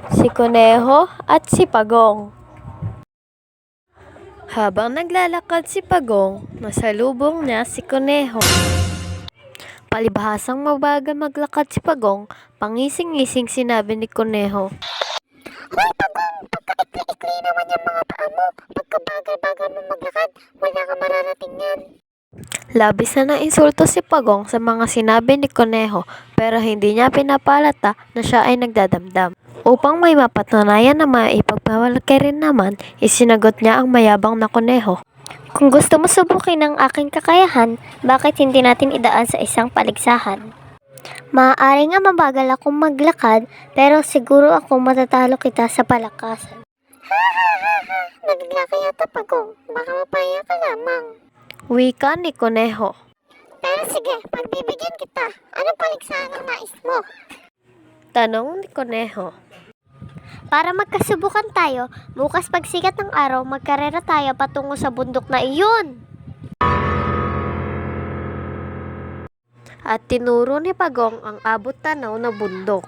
Si Kuneho at si Pagong. Habang naglalakad si Pagong, nasalubong niya si Kuneho. Palibhasang mabagal maglakad si Pagong, pangising-ngising sinabi ni Kuneho. Hoy Pagong, pagka-ikli-ikli naman yung mga paa mo. Pagkabagal-bagal mo maglakad, wala ka mararating yan. Labis na ng insulto si Pagong sa mga sinabi ni Kuneho, pero hindi niya pinapalata na siya ay nagdadamdam. Upang may mapatunayan na maipagpawalaki rin naman, isinagot niya ang mayabang na Kuneho. Kung gusto mo subukin ang aking kakayahan, bakit hindi natin idaan sa isang paligsahan? Maaari nga mabagal akong maglakad, pero siguro ako matatalo kita sa palakasan. Nagigla ka yata Pagong, baka mapaya ka lamang. Wika ni Kuneho. Pero sige, pagbibigyan kita. Anong paligsahan ang nais mo? Tanong ni Kuneho. Para magkasubukan tayo, bukas pagsikat ng araw, magkarera tayo patungo sa bundok na iyon. At tinuro ni Pagong ang abot tanaw na bundok.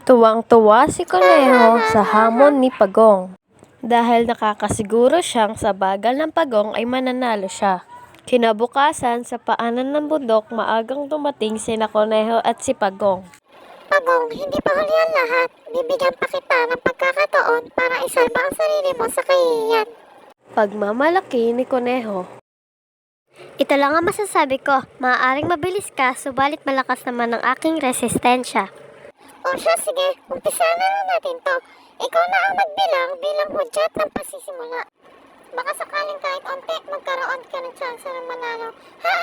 Tuwang-tuwa si Kuneho sa hamon ni Pagong. Dahil nakakasiguro siyang sa bagal ng Pagong ay mananalo siya. Kinabukasan sa paanan ng bundok, maagang dumating sina Kuneho at si Pagong. Pagong, hindi pa huli ang lahat. Bibigyan pa kita ng pagkakataon para isalba ang sarili mo sa kahihiyan. Pagmamalaki ni Kuneho. Ito lang ang masasabi ko, maaaring mabilis ka, subalit malakas naman ang aking resistensya. O siya, sige, umpisahan na natin to. Ikaw na ang magbilang bilang hudyat ng pasisimula. Baka sakaling kahit onte, magkaroon ka ng tsansa ng manalo. Ha!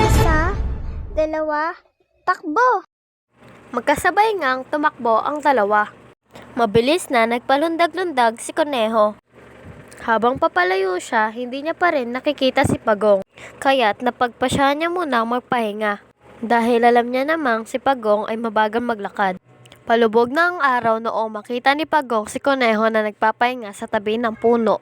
Isa, dalawa, takbo! Magkasabay ngang tumakbo ang dalawa. Mabilis na nagpalundag-lundag si Kuneho. Habang papalayo siya, hindi niya pa rin nakikita si Pagong. Kaya't napagpasya niya muna magpahinga. Dahil alam niya namang si Pagong ay mabagal maglakad. Palubog na ang araw noong makita ni Pagong si Kuneho na nagpapahinga sa tabi ng puno.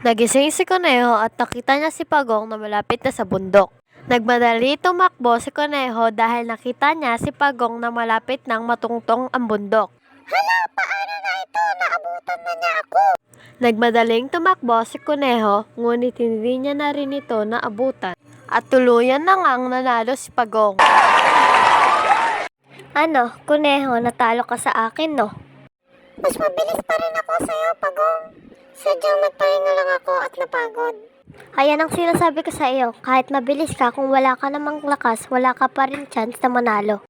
Nagising si Kuneho at nakita niya si Pagong na malapit na sa bundok. Nagmadali tumakbo si Kuneho dahil nakita niya si Pagong na malapit nang matungtong ang bundok. Hala, paano na ito? Naabutan na niya ako. Nagmadaling tumakbo si Kuneho, ngunit hindi niya na rin ito naabutan. At tuluyan na ngang nanalo si Pagong. Ano, Kuneho, natalo ka sa akin, no? Mas mabilis pa rin ako sa'yo, Pagong. Sadyang nagpahinga lang ako at napagod. Ayan ang sinasabi ko sa iyo, kahit mabilis ka, kung wala ka namang lakas, wala ka pa rin chance na manalo.